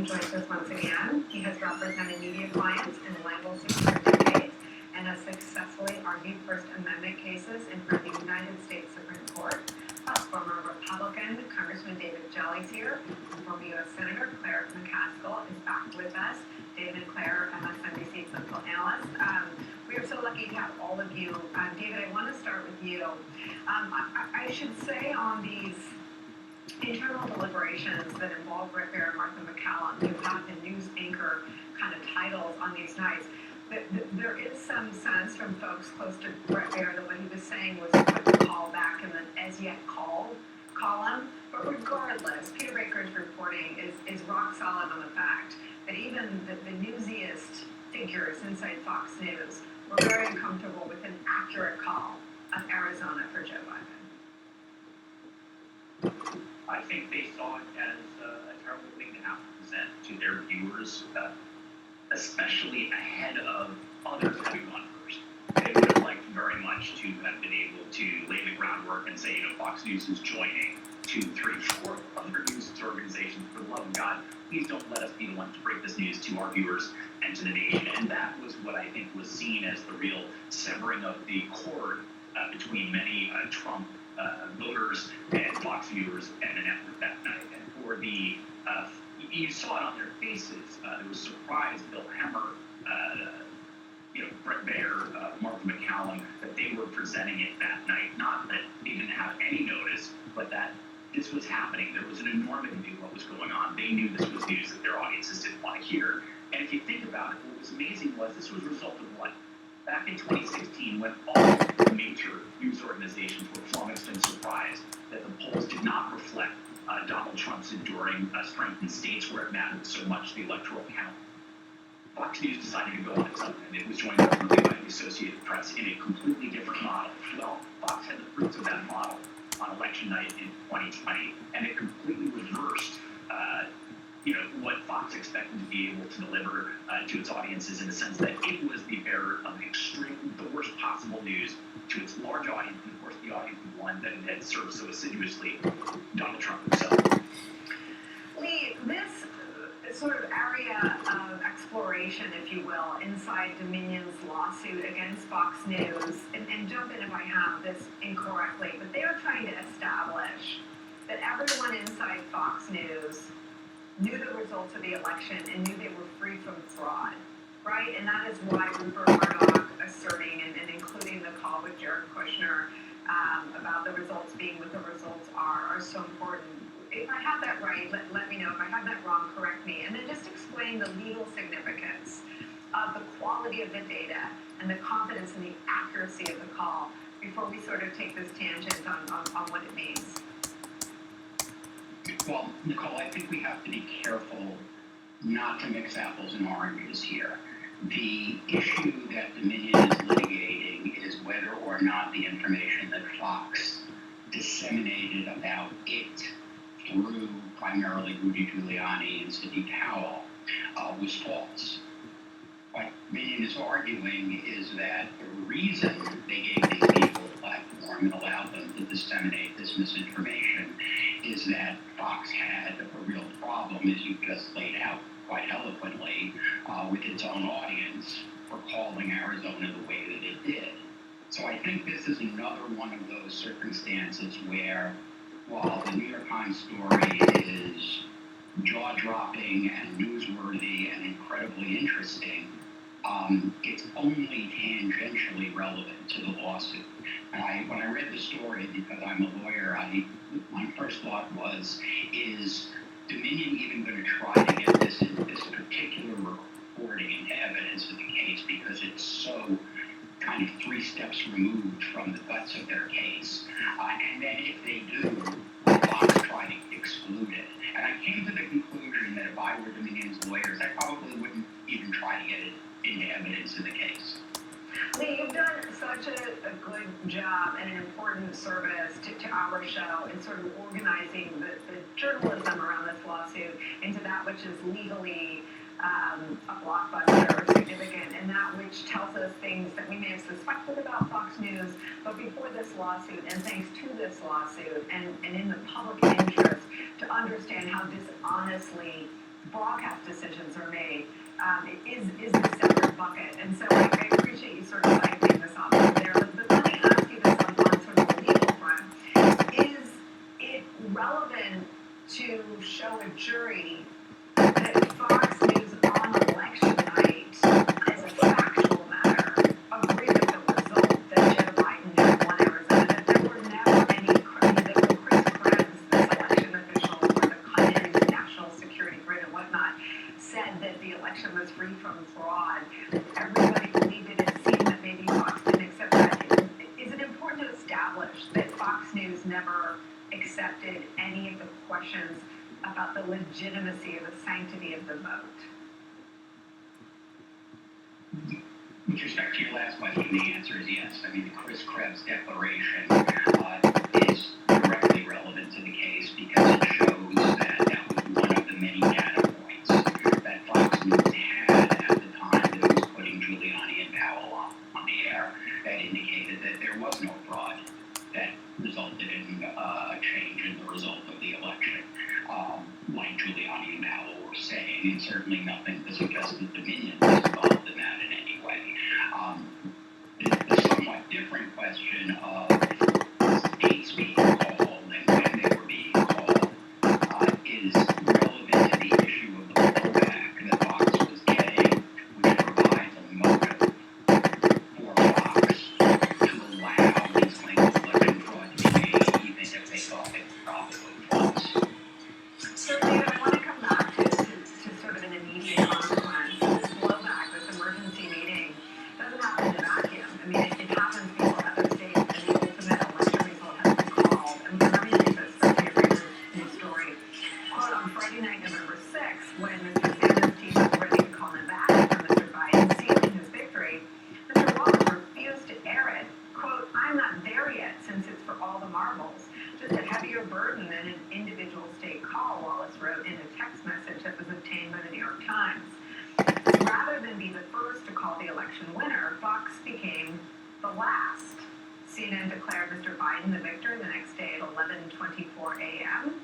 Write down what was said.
He joins us once again. He has represented media clients in libel suits for decades and has successfully argued First Amendment cases in front of the United States Supreme Court. Plus, former Republican Congressman David Jelly's here, and former U.S. Senator Claire McCaskill is back with us. David and Claire, MSNBC political analyst. We are so lucky to have all of you. David, I want to start with you. I should say on these internal deliberations that involve Bret Baier and Martha MacCallum, who have the news anchor kind of titles on these nights, there is some sense from folks close to Bret Baier that what he was saying was a quick call back in the as yet called column. But regardless, Peter Baker's reporting is rock solid on the fact that even the newsiest figures inside Fox News were very uncomfortable with an accurate call on Arizona for Joe Biden. I think they saw it as a terrible thing to have to present to their viewers, especially ahead of others having gone first. They would have liked very much to have been able to lay the groundwork and say, Fox News is joining 2, 3, 4 other news organizations. For the love of God, please don't let us be the ones to break this news to our viewers and to the nation. And that was what I think was seen as the real severing of the cord between many Trump voters and Fox viewers and the network that night. And for the, you saw it on their faces. There was surprise, Bill Hemmer, Bret Baier, Martha MacCallum, that they were presenting it that night. Not that they didn't have any notice, but that this was happening. There was an enormity of what was going on. They knew this was news that their audiences didn't want to hear. And if you think about it, what was amazing was this was a result of what? Back in 2016, when all major news organizations were flummoxed and surprised that the polls did not reflect Donald Trump's enduring strength in states where it mattered so much, the electoral count, Fox News decided to go on its own, and it was joined ultimately by the Associated Press in a completely different model. Well, Fox had the fruits of that model on election night in 2020, and it completely reversed what Fox expected to be able to deliver to its audiences, in the sense that it was the bearer of the worst possible news to its large audience, and of course the audience of one that had served so assiduously Donald Trump himself. Lee, this sort of area of exploration, if you will, inside Dominion's lawsuit against Fox News, and jump in if I have this incorrectly, but they are trying to establish that everyone inside Fox News knew the results of the election and knew they were free from fraud, right? And that is why Rupert Murdoch asserting and including the call with Jared Kushner about the results being what the results are so important. If I have that right, let me know. If I have that wrong, correct me. And then just explain the legal significance of the quality of the data and the confidence in the accuracy of the call before we sort of take this tangent on what it means. Well, Nicole, I think we have to be careful not to mix apples and oranges here. The issue that Dominion is litigating is whether or not the information that Fox disseminated about it through primarily Rudy Giuliani and Sidney Powell was false. What Dominion is arguing is that the reason they gave these people a platform and allowed them to disseminate this misinformation is that Fox had a real problem, as you just laid out quite eloquently, with its own audience for calling Arizona the way that it did. So I think this is another one of those circumstances where, while the New York Times story is jaw-dropping and newsworthy and incredibly interesting, it's only tangentially relevant to the lawsuit. And when I read the story, because I'm a lawyer, my first thought was, is Dominion even going to try to get this particular recording into evidence of the case, because it's so kind of 3 steps removed from the guts of their case. And then if they do, will Fox try to exclude it? And I came to the conclusion that if I were Dominion's lawyers, I probably wouldn't even try to get it into evidence in the case. Lee, you've done such a good job and an important service to our show in sort of organizing the journalism around this lawsuit into that which is legally a blockbuster or significant, and that which tells us things that we may have suspected about Fox News, but before this lawsuit, and thanks to this lawsuit, and in the public interest, to understand how dishonestly broadcast decisions are made is a separate bucket. And so I appreciate you sort of siphoning this off of there. But let me ask you this on sort of the legal front. Is it relevant to show a jury that Fox News on election night, as a factual matter, agreed with the result that Joe Biden had won Arizona, that there were never any, that the Chris Krebs, this election official for the Clinton National Security Grid and whatnot, said that the election was free from fraud. Everybody believed it. It seemed that maybe Fox didn't accept that. Is it important to establish that Fox News never accepted any of the questions about the legitimacy or the sanctity of the vote? With respect to your last question, the answer is yes. I mean, the Chris Krebs declaration is directly relevant to the case because it shows that that was one of the many data points that Fox News had at the time that it was putting Giuliani and Powell on the air that indicated that there was no fraud that resulted in a change in the result of the election. Like Giuliani and Powell were saying, and certainly nothing to suggest that Dominion was involved in that in any way. The somewhat different question of dates being called and when they were being called is relevant to the issue of the blowback that Fox was getting, which provides a motive for Fox to allow these claims of election fraud to be made, even if they thought they were probably false. So, David, I want to come back to sort of an immediate consequence. This blowback, this emergency meeting, doesn't happen in a vacuum. I mean, it happens in other states, and the ultimate election result has been called. And let me read this for you, news story. Quote, on Friday night, November 6th, when Mr. Sanders' team was ready to call him back from Mr. Biden sealing his victory, Mr. Wallace refused to air it. Quote, I'm not there yet since it's for all the marbles. Just a heavier burden than an individual state call, Wallace wrote in a text message that was obtained by the New York Times. Rather than be the first to call the election winner, Fox became the last. CNN declared Mr. Biden the victor the next day at 11:24 a.m.